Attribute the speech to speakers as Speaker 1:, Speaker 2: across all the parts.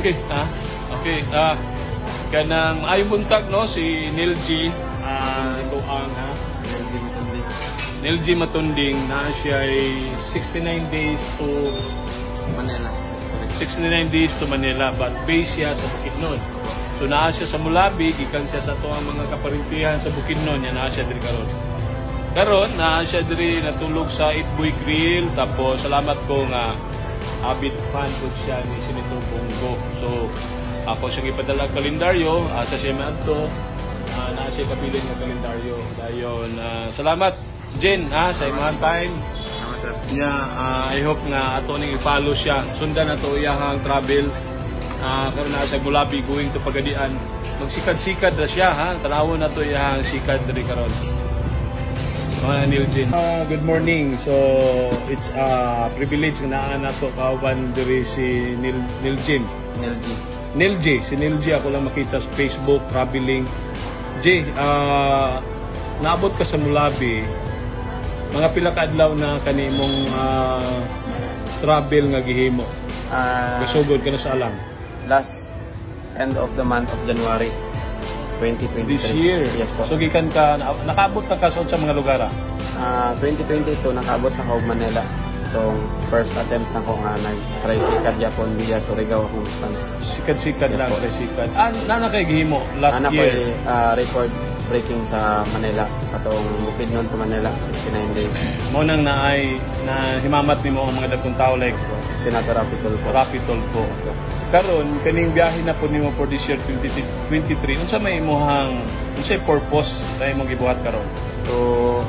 Speaker 1: Okay, okay. Kanang ay buntag no si Neil G. Ito ang Neil G Matunding na siya ay 69 days to
Speaker 2: Manila.
Speaker 1: 69 days to Manila, but base siya sa Bukidnon. So naa siya sa Mulabi, gikan siya sa tuwang mga kaparintihan sa Bukidnon, yan naa siya diri karon. Karon naa siya diri natulog sa Itboy Grill, tapos salamat ko nga avid fan ko siya ni Senator Bongo. So ako siyang ipadala kalendaryo, sa siya maadto, naa siya kabilin nga kalendaryo. Dayon salamat Jen sa imong time. I hope nga ato ning i-follow siya. Sundan nato iyang travel. Karon na siya Mulabi going to Pagadian. Magsikad-sikad na siya Tanawon nato iyang sikad diri karon. Neil Jin. Good morning. So it's a privilege na nato kauban diri si Neil Jin. Neil J. Si Neil J ako lang makita sa Facebook traveling. J, naabot ka sa Mulabi. Mga pila ka adlaw na kanimong travel nga gihimo? Gasugod ka na sa alam?
Speaker 2: Last end of the month of January 2023.
Speaker 1: This year?
Speaker 2: Yes po.
Speaker 1: So gikan ka, nakaabot na ka sa mga lugar?
Speaker 2: 2022 nakaabot na ako Manila. Itong first attempt na ko nga nag-tricycad Japon via Surigao akong fans.
Speaker 1: Sikad-sikad lang, tricycad. Nana kay gihimo last year?
Speaker 2: Record breaking sa Manila atong Bukidnon to Manila 69 days.
Speaker 1: Mo nang naay na himamat nimo ang mga dagkong tao like
Speaker 2: Senator Rapi Tulfo.
Speaker 1: Karon kaning biyahe na po nimo for this year 2023 unsa may imong unsay purpose na imong gibuhat karon?
Speaker 2: So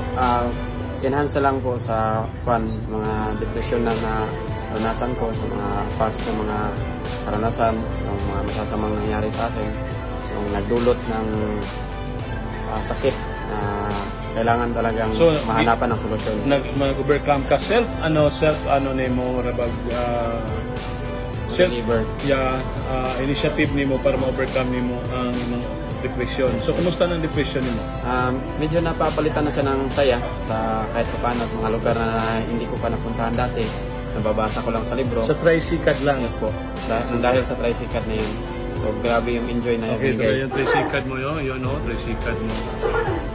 Speaker 2: enhance lang po sa mga depression na naranasan ko sa mga past na mga karanasan, yung mga masasamang nangyari sa akin, yung nagdulot ng sakit na kailangan talagang mahanapan ng solusyon.
Speaker 1: Nag-overcome ka self nimo rabag self initiative nimo para ma-overcome nimo ang depression. So kumusta ng depression nimo?
Speaker 2: Medyo napapalitan na siya ng saya sa kahit paano sa mga lugar na hindi ko pa napuntahan dati. Nababasa ko lang sa libro.
Speaker 1: Sa tricycad lang?
Speaker 2: Yes po. Dahil sa tricycad na yun. So, grabe yung enjoy na
Speaker 1: yung bigay. Yung tricycad mo yun tricycad mo.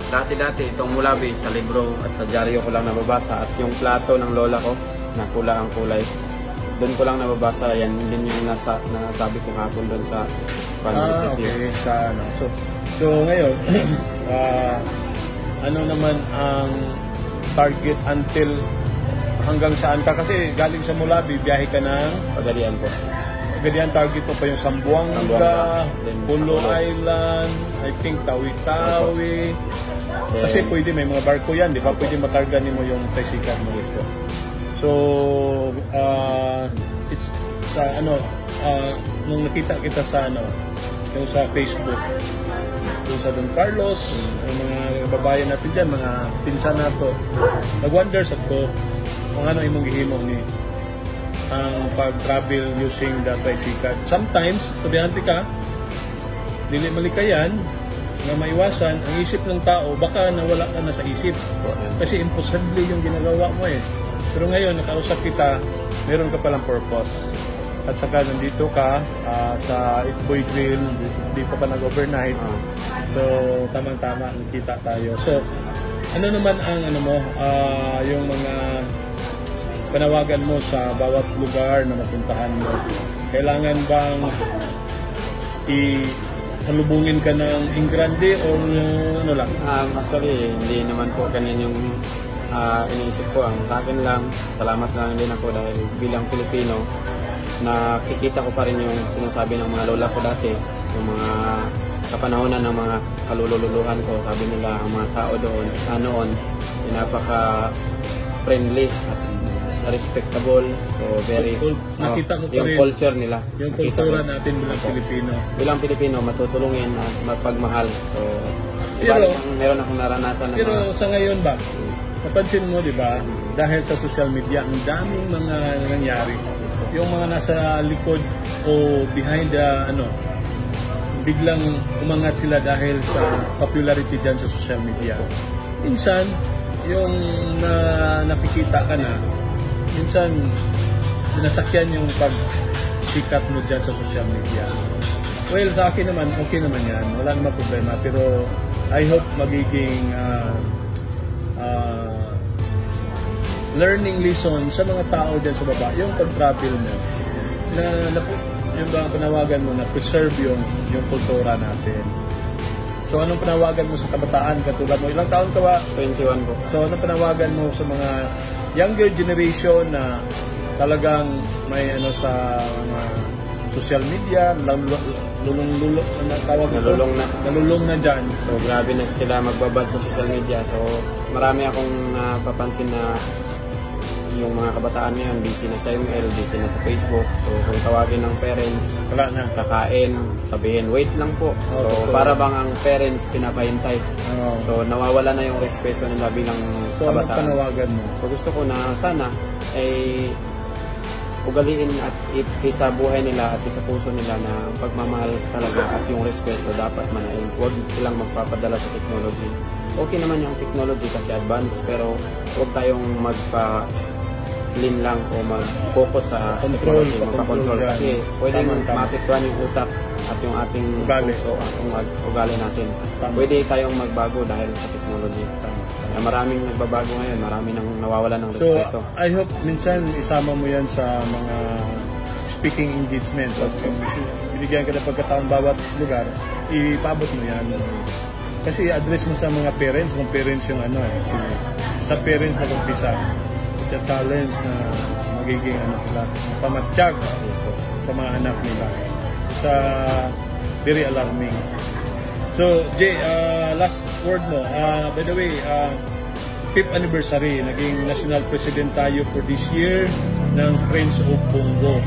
Speaker 2: Dati-dati, itong Mulabi sa libro at sa dyaryo ko lang nababasa at yung plato ng lola ko na pula ang kulay. Doon ko lang nababasa, yan din yung nasabi ko hapon doon sa visit
Speaker 1: okay. So ngayon, ano naman ang target until hanggang saan ka? Kasi galing sa Mulabi, biyahe ka ng
Speaker 2: Pagadian po.
Speaker 1: Pagadian, target mo pa yung Zamboanga, Pulo Island, I think Tawi-Tawi. Kasi pwede, may mga barko yan, di ba? Pwede matarga mo yung tricycad mo. So, it's sa nung nakita kita sa yung sa Facebook, yung sa Don Carlos, yung mga babayan natin dyan, mga pinsan nato, nag-wonder sa to kung ano imong gihimo ni ang pag-travel using the tricycle. Sometimes, estudyante ka, dili malikayan, na maiwasan, ang isip ng tao, baka nawala ka na sa isip. Kasi imposible yung ginagawa mo Pero ngayon, nakausap kita, meron ka palang purpose. At saka nandito ka sa Itboy Grill, hindi pa nag-overnight. So, tamang-tama, nakita tayo. So, ano naman ang yung mga panawagan mo sa bawat lugar na mapuntahan mo? Kailangan bang salubungin ka ng Ingrande o ano lang?
Speaker 2: Actually, hindi naman po ganyan yung iniisip ko. Ang sa akin lang, salamat lang din ako dahil bilang Pilipino, nakikita ko pa rin yung sinasabi ng mga lola ko dati, yung mga kapanahonan ng mga kalululuhan ko. Sabi nila, ang mga tao doon, noon, napaka-friendly at respectable. So, very,
Speaker 1: nakita mo pa
Speaker 2: yung
Speaker 1: rin
Speaker 2: culture nila.
Speaker 1: Yung kultura natin bilang Pilipino.
Speaker 2: Bilang Pilipino, matutulungin at mapagmahal. So, meron akong naranasan na
Speaker 1: pero sa ngayon ba, napansin mo, di ba, dahil sa social media, ang daming mga nangyari. Yung mga nasa likod o behind the biglang umangat sila dahil sa popularity dyan sa social media. Minsan, yung nakikita ka na, minsan sinasakyan yung sikat mo dyan sa social media. Well, sa akin naman, okay naman yan. Wala naman problema. Pero I hope magiging learning lesson sa mga tao dyan sa baba. Yung pag-travel mo, yung ba panawagan mo na preserve yung kultura natin. So, anong panawagan mo sa kabataan? Katulad mo, ilang taon ka ba?
Speaker 2: 21 po.
Speaker 1: So, anong panawagan mo sa mga younger generation na talagang may sa mga social media, nalulung na dyan.
Speaker 2: So, grabe na sila magbabad sa social media. So, marami akong napapansin na yung mga kabataan ngayon, busy na sa ML, busy na sa Facebook. So, kung tawagin ng parents,
Speaker 1: wala na.
Speaker 2: Kakain, sabihin, wait lang po. So, para bang ang parents pinapahintay. So, nawawala na yung respeto nila bilang
Speaker 1: kabataan.
Speaker 2: Anong
Speaker 1: panawagan mo?
Speaker 2: So, gusto ko na sana ay ugaliin at isa buhay nila at isa puso nila na pagmamahal talaga at yung respeto dapat manain. Huwag silang magpapadala sa technology. Okay naman yung technology kasi advanced, pero huwag tayong magpa-lean lang o mag-focus sa technology, magpa-control. Kasi pwedeng maapektuhan yung utak at yung ating puso at yung ugali natin. Pwede tayong magbago dahil sa technology. Maraming nagbabago ngayon, maraming nang nawawala ng respeto.
Speaker 1: So, I hope minsan isama mo yan sa mga speaking engagement. Binigyan ka na pagkataon bawat lugar, ipaabot mo yan. Kasi address mo sa mga parents, kung parents yung sa parents na kumpisa. It's a challenge na magiging sila, pamatsyag sa mga anak nila. Very alarming. So, Jay, last word mo. By the way, 5th anniversary, naging national president tayo for this year ng Friends of Bongo.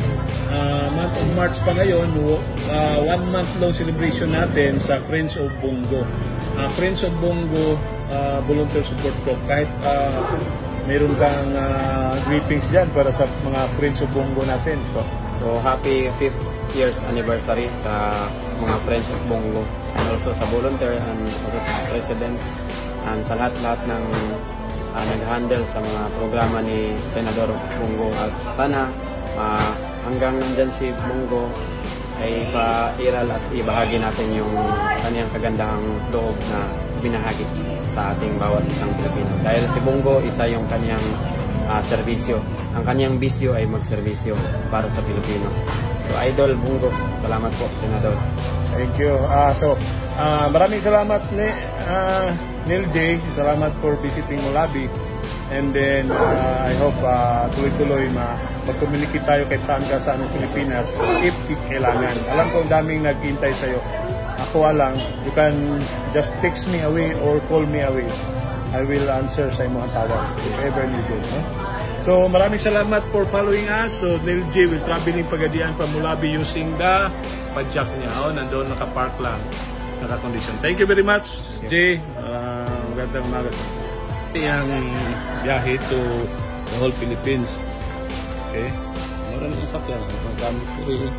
Speaker 1: Month of March pa ngayon, 1 month long celebration natin sa Friends of Bongo. Friends of Bongo volunteer support group. Kahit mayroon kang greetings dyan para sa mga Friends of Bongo natin.
Speaker 2: So, happy 5th years anniversary sa mga Friends of Bongo, and also sa volunteer and also sa presidents and sa lahat-lahat ng nag-handle sa mga programa ni Senador Bongo. At sana hanggang nandyan si Bongo ay pairal at ibahagi natin yung kanyang kagandahang loob na binahagi sa ating bawat isang Pilipino. Dahil si Bongo, isa yung kanyang serbisyo. Ang kanyang bisyo ay magserbisyo para sa Pilipino. So, Idol Bongo, salamat po, Senador.
Speaker 1: Thank you. Maraming salamat, Neil J. Salamat for visiting Mulabi. And then, I hope tuloy-tuloy mag-communicate tayo kahit saan ka sa Pilipinas if kailangan. Alam ko ang daming naghihintay sa'yo. Ako lang, you can just text me away or call me away. I will answer sa imong tawag if ever needed. So, maraming salamat for following us. So, Neil J will traveling pagadian from Mulabi using the padjak niya. Nandoon nakapark lang. Naka-condition. Thank you very much, Jay. Magandang umaga. Yung biyahe to the whole Philippines. Okay? Maraming sakyan. Ang gamit ko rin.